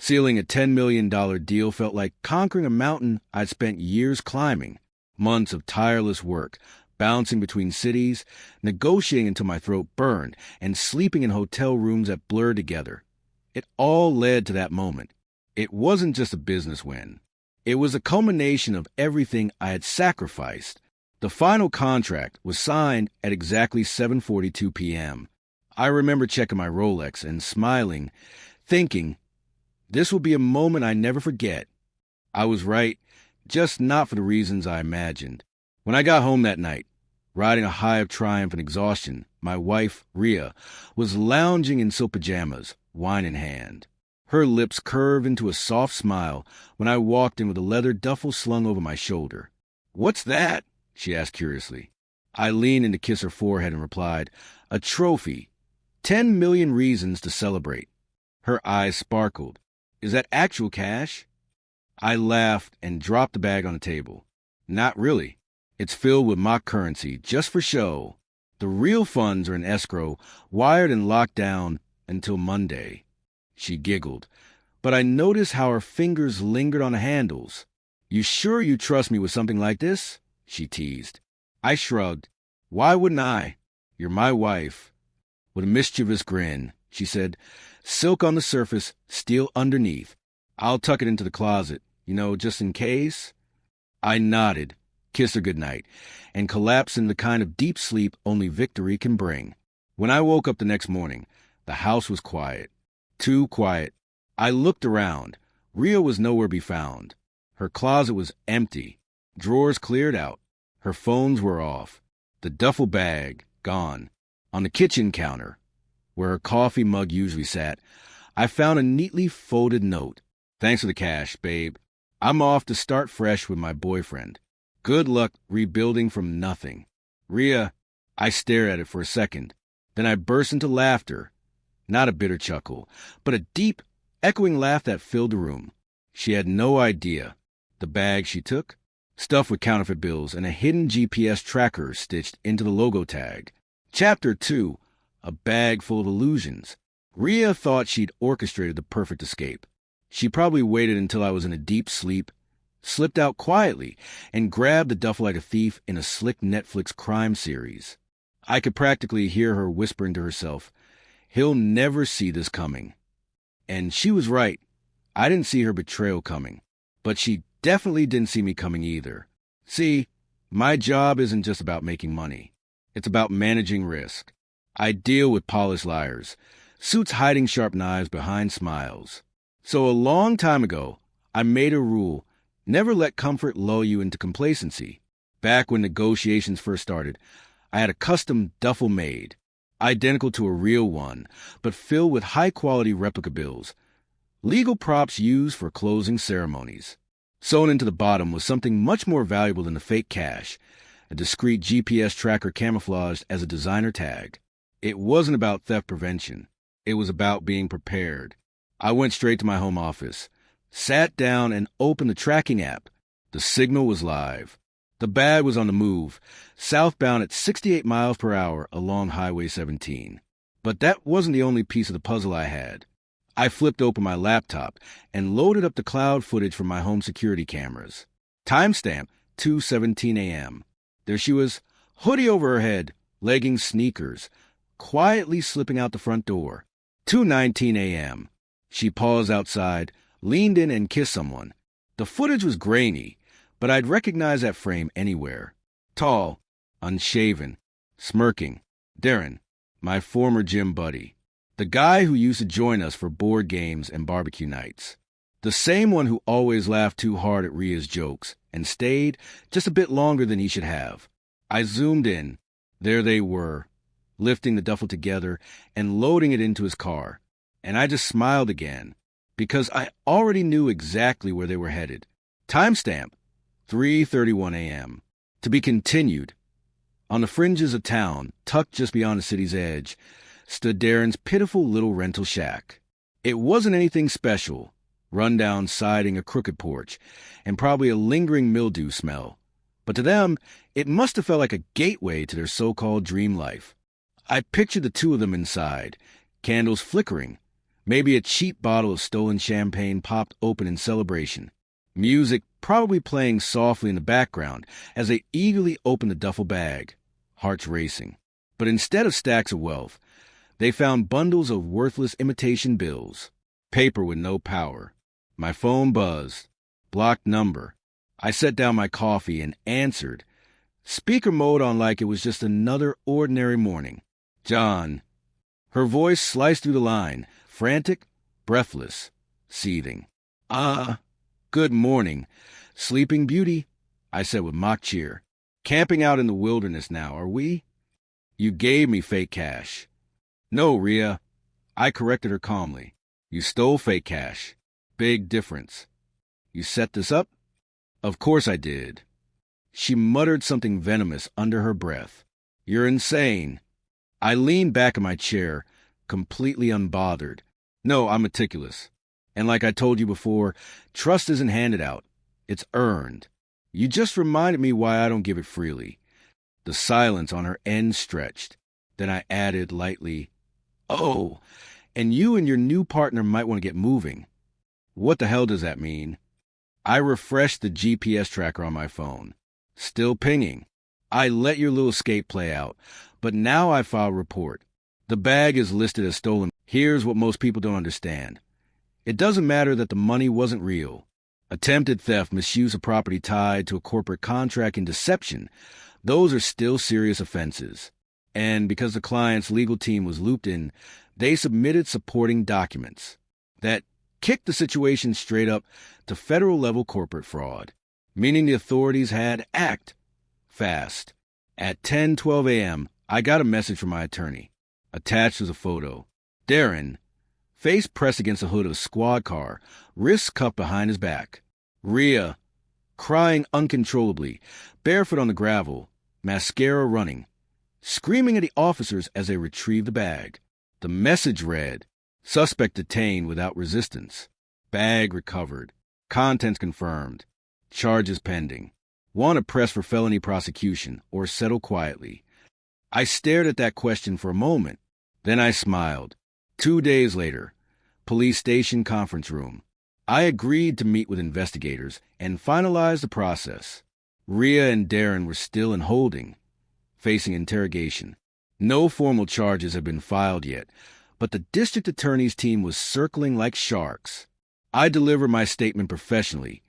Sealing a $10 million deal felt like conquering a mountain I'd spent years climbing, months of tireless work, bouncing between cities, negotiating until my throat burned, and sleeping in hotel rooms that blurred together. It all led to that moment. It wasn't just a business win. It was a culmination of everything I had sacrificed. The final contract was signed at exactly 7:42 p.m. I remember checking my Rolex and smiling, thinking, this will be a moment I never forget. I was right, just not for the reasons I imagined. When I got home that night, riding a high of triumph and exhaustion, my wife, Rhea, was lounging in silk pajamas, wine in hand. Her lips curved into a soft smile when I walked in with a leather duffel slung over my shoulder. "What's that?" she asked curiously. I leaned in to kiss her forehead and replied, "A trophy. 10 million reasons to celebrate." Her eyes sparkled. "Is that actual cash?" I laughed and dropped the bag on the table. "Not really. It's filled with mock currency, just for show. The real funds are in escrow, wired and locked down until Monday." She giggled, but I noticed how her fingers lingered on the handles. "You sure you trust me with something like this?" she teased. I shrugged. "Why wouldn't I? You're my wife." With a mischievous grin, she said, "Silk on the surface, steel underneath. I'll tuck it into the closet, just in case." I nodded, kissed her goodnight, and collapsed into the kind of deep sleep only victory can bring. When I woke up the next morning, the house was quiet. Too quiet. I looked around. Rhea was nowhere to be found. Her closet was empty. Drawers cleared out. Her phones were off. The duffel bag gone. On the kitchen counter, where her coffee mug usually sat, I found a neatly folded note. "Thanks for the cash, babe. I'm off to start fresh with my boyfriend. Good luck rebuilding from nothing. Rhea." I stared at it for a second. Then I burst into laughter. Not a bitter chuckle, but a deep, echoing laugh that filled the room. She had no idea. The bag she took, stuffed with counterfeit bills and a hidden GPS tracker stitched into the logo tag. Chapter 2, A Bag Full of Illusions. Rhea thought she'd orchestrated the perfect escape. She probably waited until I was in a deep sleep, slipped out quietly, and grabbed the duffel like a thief in a slick Netflix crime series. I could practically hear her whispering to herself, "He'll never see this coming." And she was right. I didn't see her betrayal coming, but she definitely didn't see me coming either. See, my job isn't just about making money. It's about managing risk. I deal with polished liars, suits hiding sharp knives behind smiles. So a long time ago, I made a rule: never let comfort lull you into complacency. Back when negotiations first started, I had a custom duffel made, identical to a real one, but filled with high-quality replica bills, legal props used for closing ceremonies. Sewn into the bottom was something much more valuable than the fake cash, a discreet GPS tracker camouflaged as a designer tag. It wasn't about theft prevention. It was about being prepared. I went straight to my home office, sat down, and opened the tracking app. The signal was live. The bag was on the move, southbound at 68 miles per hour along Highway 17. But that wasn't the only piece of the puzzle I had. I flipped open my laptop and loaded up the cloud footage from my home security cameras. Timestamp 2:17 a.m. There she was, hoodie over her head, leggings, sneakers, quietly slipping out the front door. 2:19 a.m. She paused outside, leaned in, and kissed someone. The footage was grainy, but I'd recognize that frame anywhere. Tall, unshaven, smirking. Darren, my former gym buddy. The guy who used to join us for board games and barbecue nights. The same one who always laughed too hard at Rhea's jokes and stayed just a bit longer than he should have. I zoomed in. There they were, lifting the duffel together and loading it into his car. And I just smiled again, because I already knew exactly where they were headed. Timestamp 3:31 a.m. To be continued. On the fringes of town, tucked just beyond the city's edge, stood Darren's pitiful little rental shack. It wasn't anything special. Rundown siding, a crooked porch, and probably a lingering mildew smell. But to them, it must have felt like a gateway to their so-called dream life. I pictured the two of them inside, candles flickering, Maybe a cheap bottle of stolen champagne popped open in celebration. Music probably playing softly in the background as they eagerly opened the duffel bag, hearts racing. But instead of stacks of wealth, they found bundles of worthless imitation bills, paper with no power. My phone buzzed. Blocked number. I set down my coffee and answered, speaker mode on like it was just another ordinary morning. John. Her voice sliced through the line, frantic, breathless, seething. Good morning. Sleeping Beauty, I said with mock cheer. Camping out in the wilderness now, are we? You gave me fake cash. No, Rhea. I corrected her calmly. You stole fake cash. Big difference. You set this up? Of course I did. She muttered something venomous under her breath. You're insane. I leaned back in my chair, completely unbothered. No, I'm meticulous. And like I told you before, trust isn't handed out. It's earned. You just reminded me why I don't give it freely. The silence on her end stretched. Then I added lightly, oh, and you and your new partner might want to get moving. What the hell does that mean? I refreshed the GPS tracker on my phone. Still pinging. I let your little escape play out, but now I file a report. The bag is listed as stolen. Here's what most people don't understand. It doesn't matter that the money wasn't real. Attempted theft, misuse of property tied to a corporate contract, and deception, those are still serious offenses. And because the client's legal team was looped in, they submitted supporting documents that kicked the situation straight up to federal-level corporate fraud, meaning the authorities had to act fast. At 10:12 a.m., I got a message from my attorney. Attached was a photo. Darren, face pressed against the hood of a squad car, wrists cupped behind his back. Rhea, crying uncontrollably, barefoot on the gravel, mascara running, screaming at the officers as they retrieved the bag. The message read, suspect detained without resistance. Bag recovered. Contents confirmed. Charges pending. Want to press for felony prosecution or settle quietly? I stared at that question for a moment. Then I smiled. 2 days later, police station conference room. I agreed to meet with investigators and finalize the process. Rhea and Darren were still in holding, facing interrogation. No formal charges have been filed yet, but the district attorney's team was circling like sharks. I delivered my statement professionally,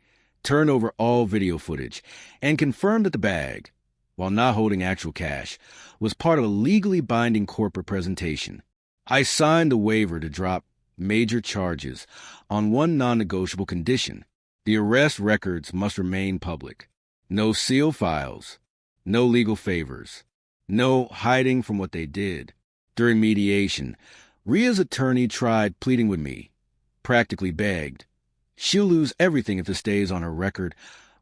turned over all video footage, and confirmed that the bag, while not holding actual cash, was part of a legally binding corporate presentation. I signed the waiver to drop major charges on one non-negotiable condition. The arrest records must remain public. No sealed files, no legal favors, no hiding from what they did. During mediation, Rhea's attorney tried pleading with me, practically begged. She'll lose everything if this stays on her record.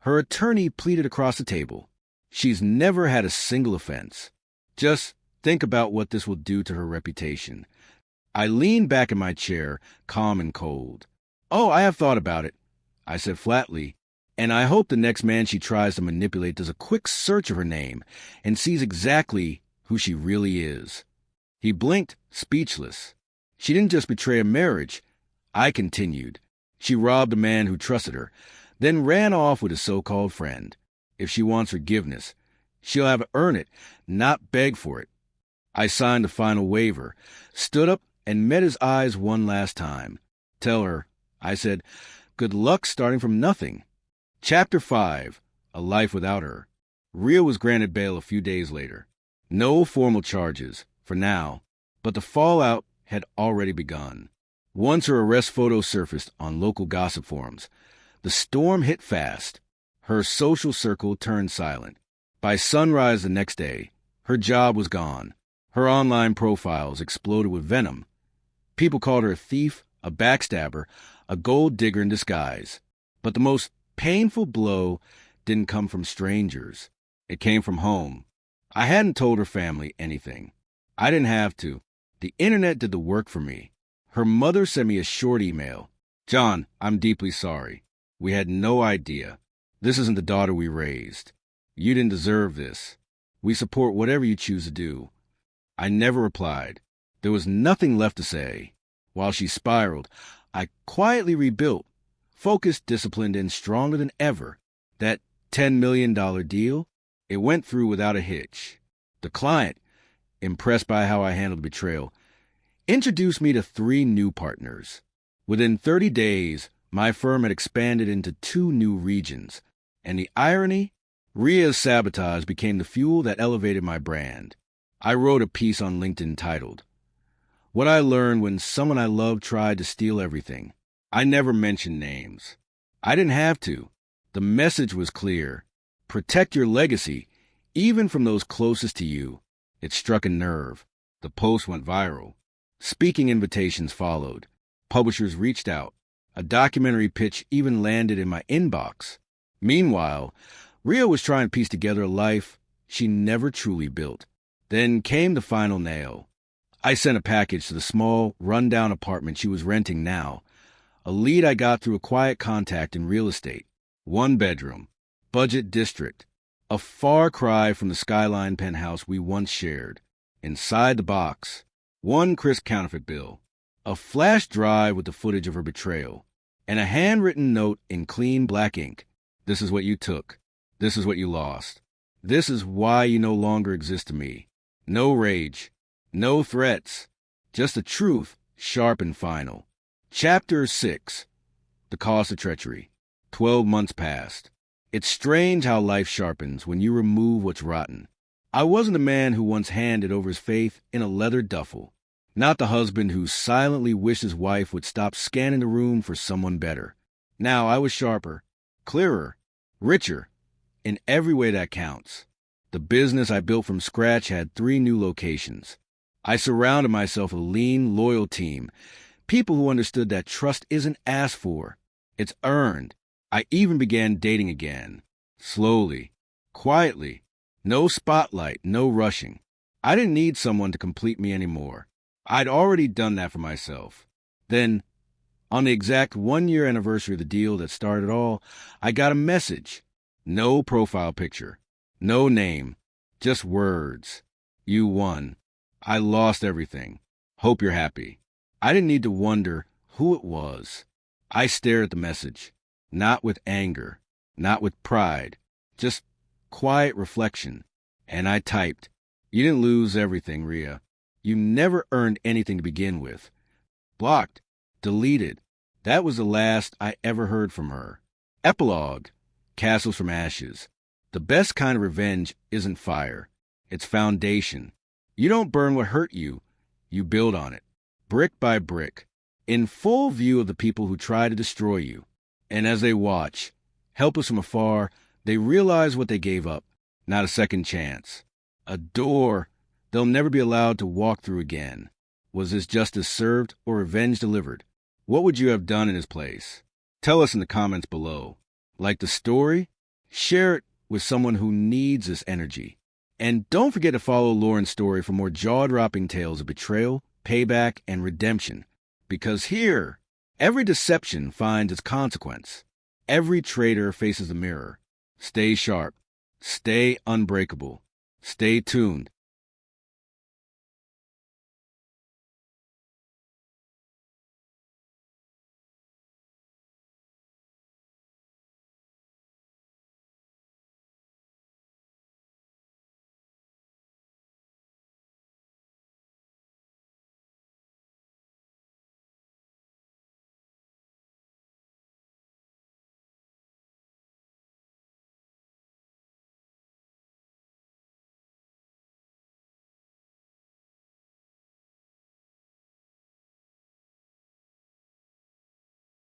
Her attorney pleaded across the table. She's never had a single offense. Just think about what this will do to her reputation. I leaned back in my chair, calm and cold. Oh, I have thought about it, I said flatly, and I hope the next man she tries to manipulate does a quick search of her name and sees exactly who she really is. He blinked, speechless. She didn't just betray a marriage, I continued. She robbed a man who trusted her, then ran off with a so-called friend. If she wants forgiveness, she'll have to earn it, not beg for it. I signed the final waiver, stood up, and met his eyes one last time. Tell her, I said, good luck starting from nothing. Chapter 5, A Life Without Her. Rhea was granted bail a few days later. No formal charges, for now, but the fallout had already begun. Once her arrest photo surfaced on local gossip forums, the storm hit fast. Her social circle turned silent. By sunrise the next day, her job was gone. Her online profiles exploded with venom. People called her a thief, a backstabber, a gold digger in disguise. But the most painful blow didn't come from strangers. It came from home. I hadn't told her family anything. I didn't have to. The internet did the work for me. Her mother sent me a short email. John, I'm deeply sorry. We had no idea. This isn't the daughter we raised. You didn't deserve this. We support whatever you choose to do. I never replied. There was nothing left to say. While she spiraled, I quietly rebuilt, focused, disciplined, and stronger than ever. That $10 million deal, it went through without a hitch. The client, impressed by how I handled betrayal, introduced me to 3 new partners. Within 30 days, my firm had expanded into 2 new regions. And the irony? Ria's sabotage became the fuel that elevated my brand. I wrote a piece on LinkedIn titled, "What I Learned When Someone I Loved Tried to Steal Everything." I never mentioned names. I didn't have to. The message was clear. Protect your legacy, even from those closest to you. It struck a nerve. The post went viral. Speaking invitations followed. Publishers reached out. A documentary pitch even landed in my inbox. Meanwhile, Ria was trying to piece together a life she never truly built. Then came the final nail. I sent a package to the small, run-down apartment she was renting now. A lead I got through a quiet contact in real estate. 1 bedroom. Budget district. A far cry from the skyline penthouse we once shared. Inside the box, 1 crisp counterfeit bill. A flash drive with the footage of her betrayal. And a handwritten note in clean black ink. This is what you took. This is what you lost. This is why you no longer exist to me. No rage. No threats. Just the truth, sharp and final. Chapter 6. The Cost of Treachery. 12 months passed. It's strange how life sharpens when you remove what's rotten. I wasn't the man who once handed over his faith in a leather duffel. Not the husband who silently wished his wife would stop scanning the room for someone better. Now I was sharper, clearer, richer, in every way that counts. The business I built from scratch had 3 new locations. I surrounded myself with a lean, loyal team, people who understood that trust isn't asked for, it's earned. I even began dating again. Slowly, quietly. No spotlight, no rushing. I didn't need someone to complete me anymore. I'd already done that for myself. Then, on the exact 1-year anniversary of the deal that started it all, I got a message. No profile picture. No name. Just words. You won. I lost everything. Hope you're happy. I didn't need to wonder who it was. I stared at the message. Not with anger. Not with pride. Just quiet reflection. And I typed, "You didn't lose everything, Ria. You never earned anything to begin with." Blocked. Deleted. That was the last I ever heard from her. Epilogue. Castles from ashes. The best kind of revenge isn't fire. It's foundation. You don't burn what hurt you. You build on it. Brick by brick. In full view of the people who try to destroy you. And as they watch, helpless from afar, they realize what they gave up. Not a second chance. A door they'll never be allowed to walk through again. Was this justice served or revenge delivered? What would you have done in his place? Tell us in the comments below. Like the story? Share it with someone who needs this energy. And don't forget to follow Lauren's story for more jaw-dropping tales of betrayal, payback, and redemption. Because here, every deception finds its consequence. Every traitor faces a mirror. Stay sharp. Stay unbreakable. Stay tuned.